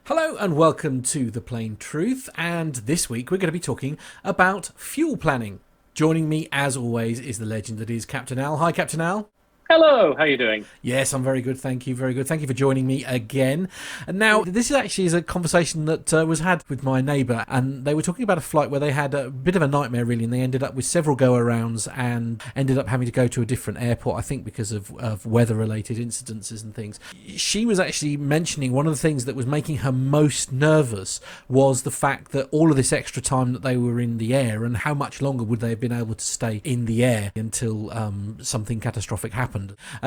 Hello and welcome to The Plain Truth, and this week we're going to be talking about fuel planning. Joining me as always is the legend that is Captain Al. Hi Captain Al. Hello, how are you doing? Yes, I'm very good, thank you, very good. Thank you for joining me again. And now, this is a conversation that was had with my neighbour, and they were talking about a flight where they had a bit of a nightmare, really, and they ended up with several go-arounds and ended up having to go to a different airport, I think because of weather-related incidences and things. She was actually mentioning one of the things that was making her most nervous was the fact that all of this extra time that they were in the air, and how much longer would they have been able to stay in the air until something catastrophic happened.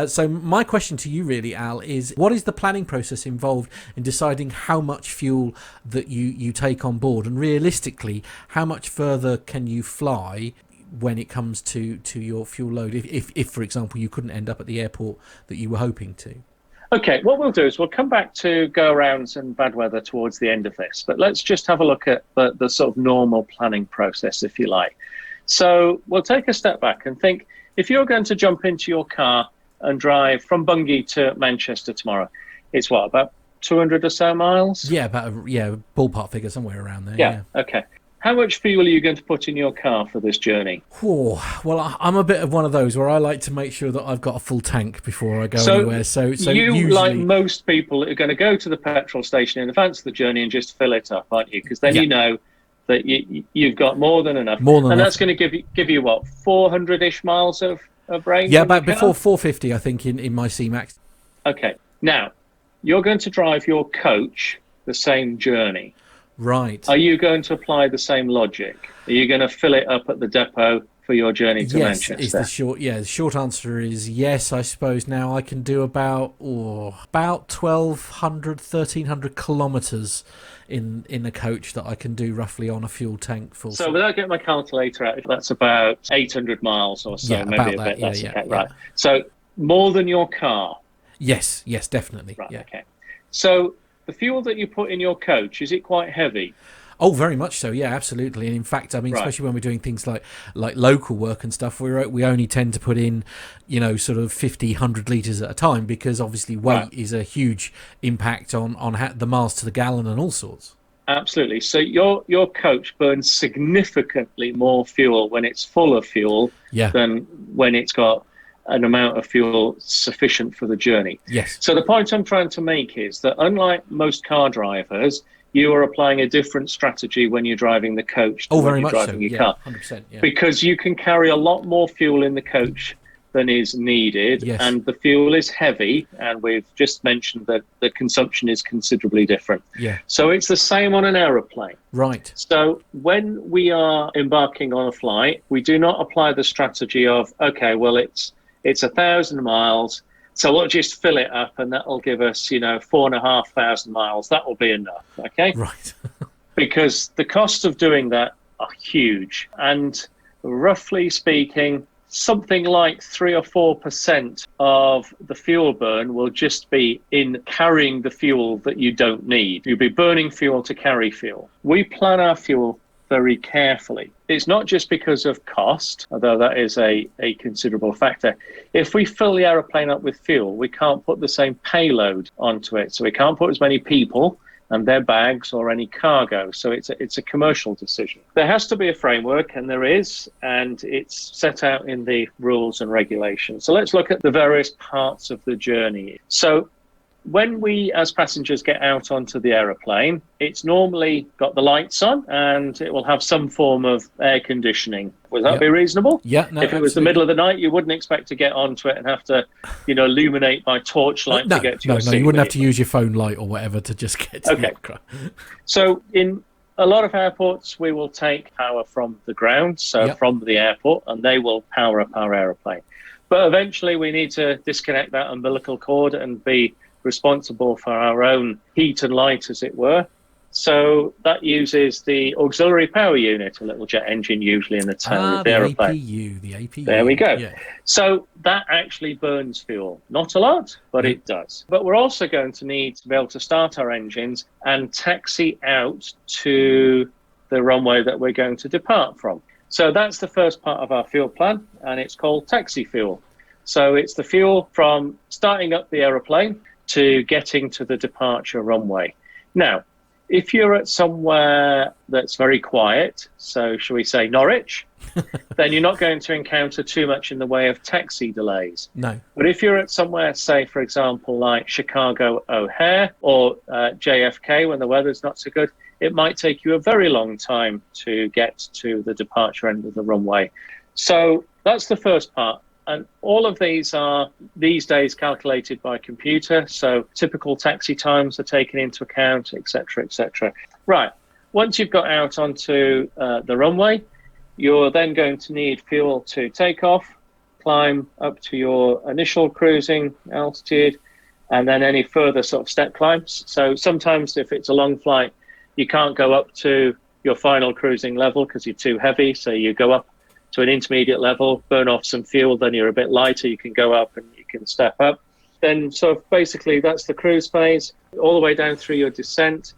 So my question to you really, Al, is what is the planning process involved in deciding how much fuel that you take on board, and realistically how much further can you fly when it comes to your fuel load if for example you couldn't end up at the airport that you were hoping to? Okay, what we'll do is we'll come back to go-arounds and bad weather towards the end of this, but let's just have a look at the sort of normal planning process, if you like. So we'll take a step back and think, if you're going to jump into your car and drive from Bungay to Manchester tomorrow, it's what, about 200 or so miles? Yeah, about a ballpark figure somewhere around there. Yeah, okay. How much fuel are you going to put in your car for this journey? Oh, well, I'm a bit of one of those where I like to make sure that I've got a full tank before I go anywhere. So you, usually, like most people, are going to go to the petrol station in advance of the journey and just fill it up, aren't you? Because then you know that you've got more than enough. That's going to give you what, 400-ish miles of range? Yeah, about before 450, I think, in my C-Max. Okay. Now, you're going to drive your coach the same journey. Right. Are you going to apply the same logic? Are you going to fill it up at the depot for your journey to Manchester? Yes, the short answer is yes, I suppose. Now I can do about 1,200, 1,300 kilometres in a coach that I can do roughly on a fuel tank full. So without getting my calculator out, that's about 800 miles or so, maybe a bit less. Right. So more than your car? Yes, definitely. Right, okay. So the fuel that you put in your coach, is it quite heavy? Oh, very much so. Yeah, absolutely. And in fact, I mean, especially when we're doing things like local work and stuff, we only tend to put in, sort of 50, 100 litres at a time, because obviously weight is a huge impact on the miles to the gallon and all sorts. Absolutely. So your coach burns significantly more fuel when it's full of fuel than when it's got an amount of fuel sufficient for the journey. Yes. So the point I'm trying to make is that unlike most car drivers, you are applying a different strategy when you're driving the coach than when you're driving your car. 100%, yeah. Because you can carry a lot more fuel in the coach than is needed, and the fuel is heavy, and we've just mentioned that the consumption is considerably different. Yeah. So it's the same on an aeroplane. Right. So when we are embarking on a flight, we do not apply the strategy of, okay, well, it's 1,000 miles, so we'll just fill it up and that'll give us, 4,500 miles. That will be enough, okay? Right. Because the costs of doing that are huge. And roughly speaking, something like 3 or 4% of the fuel burn will just be in carrying the fuel that you don't need. You'll be burning fuel to carry fuel. We plan our fuel very carefully. It's not just because of cost, although that is a considerable factor. If we fill the aeroplane up with fuel, we can't put the same payload onto it. So we can't put as many people and their bags or any cargo. So it's a commercial decision. There has to be a framework, and there is, and it's set out in the rules and regulations. So let's look at the various parts of the journey. So when we as passengers get out onto the aeroplane, it's normally got the lights on and it will have some form of air conditioning. Would that be reasonable? Yeah. No, if it was the middle of the night, you wouldn't expect to get onto it and have to, illuminate by torchlight to get to your seat. No, you wouldn't have to use your phone light or whatever to just get to the aircraft. So in a lot of airports, we will take power from the ground, from the airport, and they will power up our aeroplane. But eventually we need to disconnect that umbilical cord and be responsible for our own heat and light, as it were. So that uses the auxiliary power unit, a little jet engine usually in the tail of the aeroplane. The APU. There we go. Yeah. So that actually burns fuel. Not a lot, but it does. But we're also going to need to be able to start our engines and taxi out to the runway that we're going to depart from. So that's the first part of our fuel plan, and it's called taxi fuel. So it's the fuel from starting up the aeroplane to getting to the departure runway. Now, if you're at somewhere that's very quiet, so shall we say Norwich, then you're not going to encounter too much in the way of taxi delays. No. But if you're at somewhere, say, for example, like Chicago O'Hare or JFK, when the weather's not so good, it might take you a very long time to get to the departure end of the runway. So that's the first part. And all of these are these days calculated by computer. So typical taxi times are taken into account, et cetera, et cetera. Right. Once you've got out onto the runway, you're then going to need fuel to take off, climb up to your initial cruising altitude, and then any further sort of step climbs. So sometimes if it's a long flight, you can't go up to your final cruising level because you're too heavy. So you go up to an intermediate level, burn off some fuel, then you're a bit lighter, you can go up and you can step up. Then sort of basically that's the cruise phase, all the way down through your descent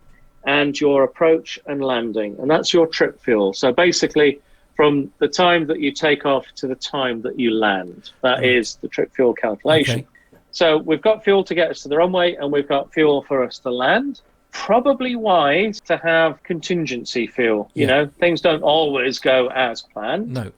and your approach and landing. And that's your trip fuel. So basically from the time that you take off to the time that you land, that is the trip fuel calculation. Okay. So we've got fuel to get us to the runway and we've got fuel for us to land. Probably wise to have contingency fuel. You know, things don't always go as planned. No.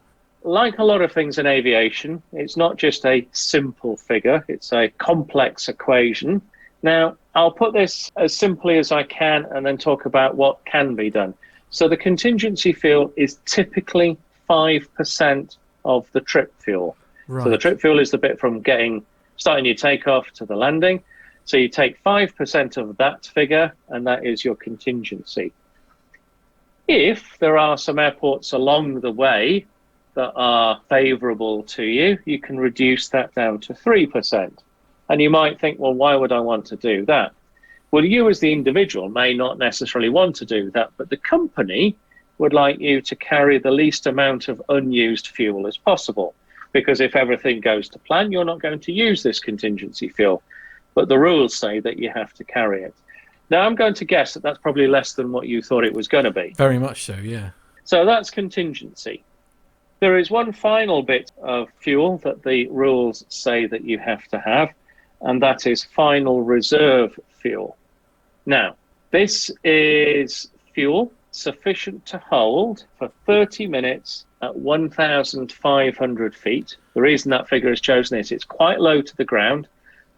Like a lot of things in aviation, it's not just a simple figure, it's a complex equation. Now, I'll put this as simply as I can and then talk about what can be done. So the contingency fuel is typically 5% of the trip fuel. Right. So the trip fuel is the bit from starting your takeoff to the landing. So you take 5% of that figure, and that is your contingency. If there are some airports along the way that are favourable to you, you can reduce that down to 3%. And you might think, well, why would I want to do that? Well, you as the individual may not necessarily want to do that, but the company would like you to carry the least amount of unused fuel as possible. Because if everything goes to plan, you're not going to use this contingency fuel. But the rules say that you have to carry it. Now, I'm going to guess that that's probably less than what you thought it was going to be. Very much so, yeah. So that's contingency. There is one final bit of fuel that the rules say that you have to have, and that is final reserve fuel. Now, this is fuel sufficient to hold for 30 minutes at 1,500 feet. The reason that figure is chosen is it's quite low to the ground.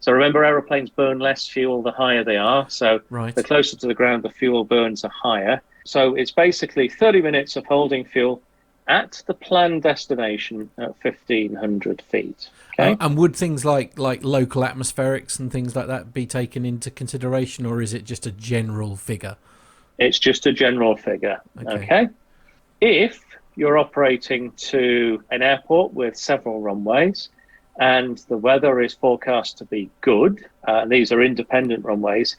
So remember, aeroplanes burn less fuel the higher they are. So the closer to the ground, the fuel burns are higher. So it's basically 30 minutes of holding fuel at the planned destination at 1,500 feet. Okay. And would things like local atmospherics and things like that be taken into consideration, or is it just a general figure? It's just a general figure. Okay. If you're operating to an airport with several runways and the weather is forecast to be good, and these are independent runways,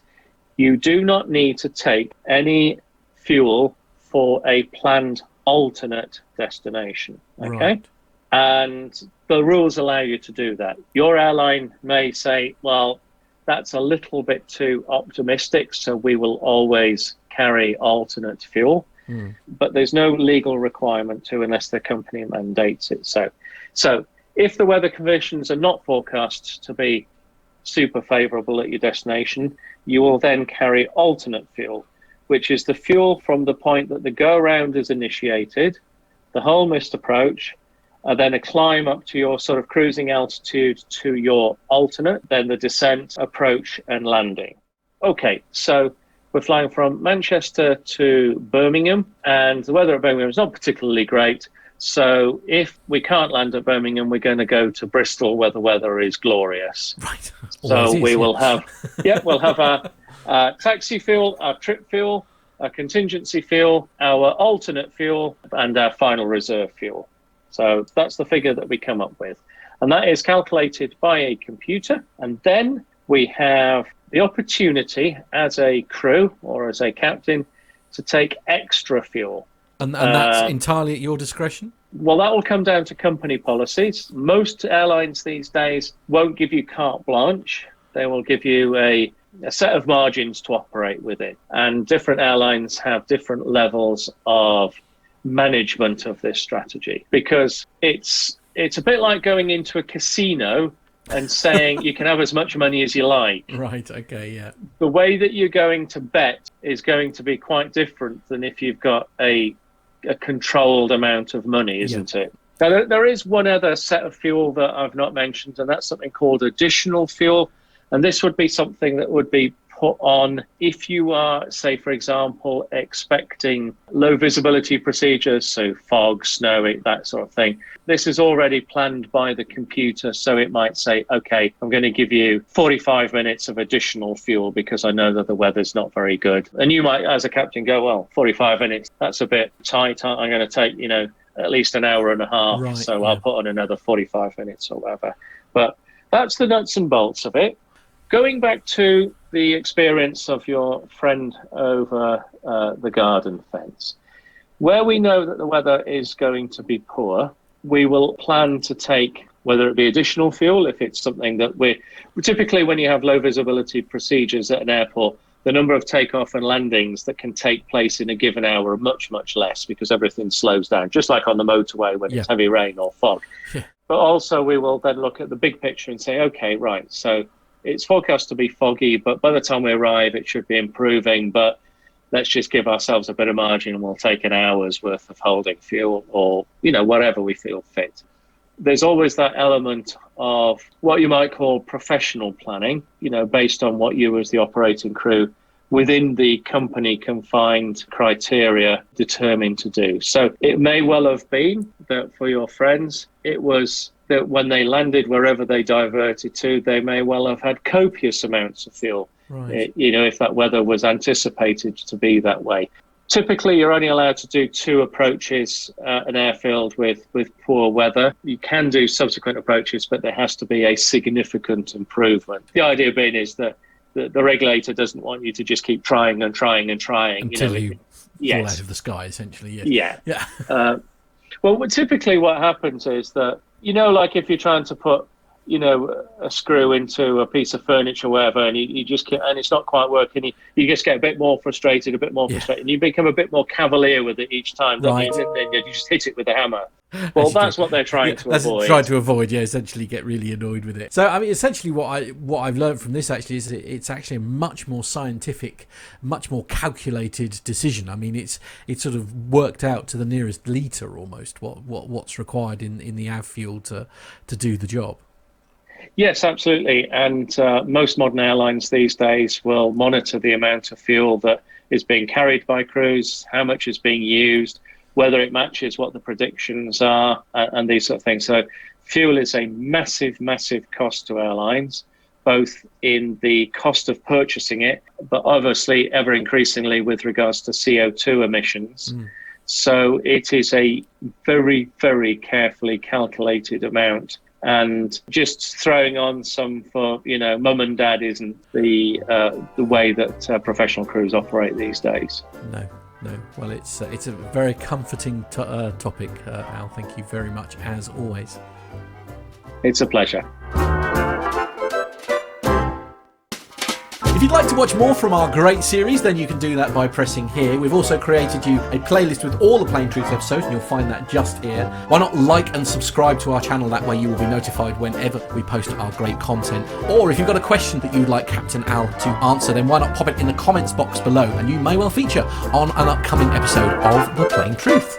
you do not need to take any fuel for a planned alternate destination. Okay. Right. And the rules allow you to do that. Your airline may say, well, that's a little bit too optimistic, so we will always carry alternate fuel. But there's no legal requirement to unless the company mandates it. So if the weather conditions are not forecast to be super favorable at your destination, you will then carry alternate fuel, which is the fuel from the point that the go-around is initiated, the whole missed approach, and then a climb up to your sort of cruising altitude to your alternate, then the descent, approach, and landing. Okay, so we're flying from Manchester to Birmingham, and the weather at Birmingham is not particularly great. So if we can't land at Birmingham, we're going to go to Bristol, where the weather is glorious. Right. So we'll have our taxi fuel, our trip fuel, our contingency fuel, our alternate fuel, and our final reserve fuel. So that's the figure that we come up with. And that is calculated by a computer. And then we have the opportunity as a crew or as a captain to take extra fuel. And that's entirely at your discretion? Well, that will come down to company policies. Most airlines these days won't give you carte blanche. They will give you a set of margins to operate within. And different airlines have different levels of management of this strategy, because it's a bit like going into a casino and saying you can have as much money as you like. Right, okay, yeah. The way that you're going to bet is going to be quite different than if you've got a controlled amount of money, isn't it? Now, there is one other set of fuel that I've not mentioned, and that's something called additional fuel. And this would be something that would be put on if you are, say, for example, expecting low visibility procedures, so fog, snow, that sort of thing. This is already planned by the computer, so it might say, okay, I'm going to give you 45 minutes of additional fuel because I know that the weather's not very good. And you might, as a captain, go, well, 45 minutes, that's a bit tight. I'm going to take, at least an hour and a half, I'll put on another 45 minutes or whatever. But that's the nuts and bolts of it. Going back to the experience of your friend over the garden fence, where we know that the weather is going to be poor, we will plan to take, whether it be additional fuel, if it's something that we're typically, when you have low visibility procedures at an airport, the number of takeoff and landings that can take place in a given hour are much, much less because everything slows down, just like on the motorway when it's heavy rain or fog. Yeah. But also we will then look at the big picture and say, okay, right, so it's forecast to be foggy, but by the time we arrive, it should be improving. But let's just give ourselves a bit of margin and we'll take an hour's worth of holding fuel or, whatever we feel fit. There's always that element of what you might call professional planning, based on what you as the operating crew within the company confined criteria determined to do. So it may well have been that for your friends, it was that when they landed wherever they diverted to, they may well have had copious amounts of fuel, right. If that weather was anticipated to be that way. Typically, you're only allowed to do 2 approaches an airfield with poor weather. You can do subsequent approaches, but there has to be a significant improvement. The idea being is that the regulator doesn't want you to just keep trying and trying and trying. Until you fall out of the sky, essentially. Yeah. Well, typically what happens is that, like if you're trying to put, a screw into a piece of furniture or whatever, and you just can't, and it's not quite working, you just get a bit more frustrated, and you become a bit more cavalier with it each time, don't you? And then you just hit it with a hammer. Well, that's what they're trying to avoid. Trying to avoid, essentially get really annoyed with it. So, essentially what I've learned from this actually is it's actually a much more scientific, much more calculated decision. It's sort of worked out to the nearest litre almost what's required in the av fuel to do the job. Yes, absolutely. And most modern airlines these days will monitor the amount of fuel that is being carried by crews, how much is being used, whether it matches what the predictions are, and these sort of things. So fuel is a massive, massive cost to airlines, both in the cost of purchasing it, but obviously ever increasingly with regards to CO2 emissions. So it is a very, very carefully calculated amount. And just throwing on some for, mum and dad isn't the way that professional crews operate these days. No. Well, it's a very comforting topic, Al. Thank you very much, as always. It's a pleasure. If you'd like to watch more from our great series, then you can do that by pressing here. We've also created you a playlist with all the Plain Truth episodes, and you'll find that just here. Why not like and subscribe to our channel? That way you will be notified whenever we post our great content. Or if you've got a question that you'd like Captain Al to answer, then why not pop it in the comments box below, and you may well feature on an upcoming episode of The Plain Truth.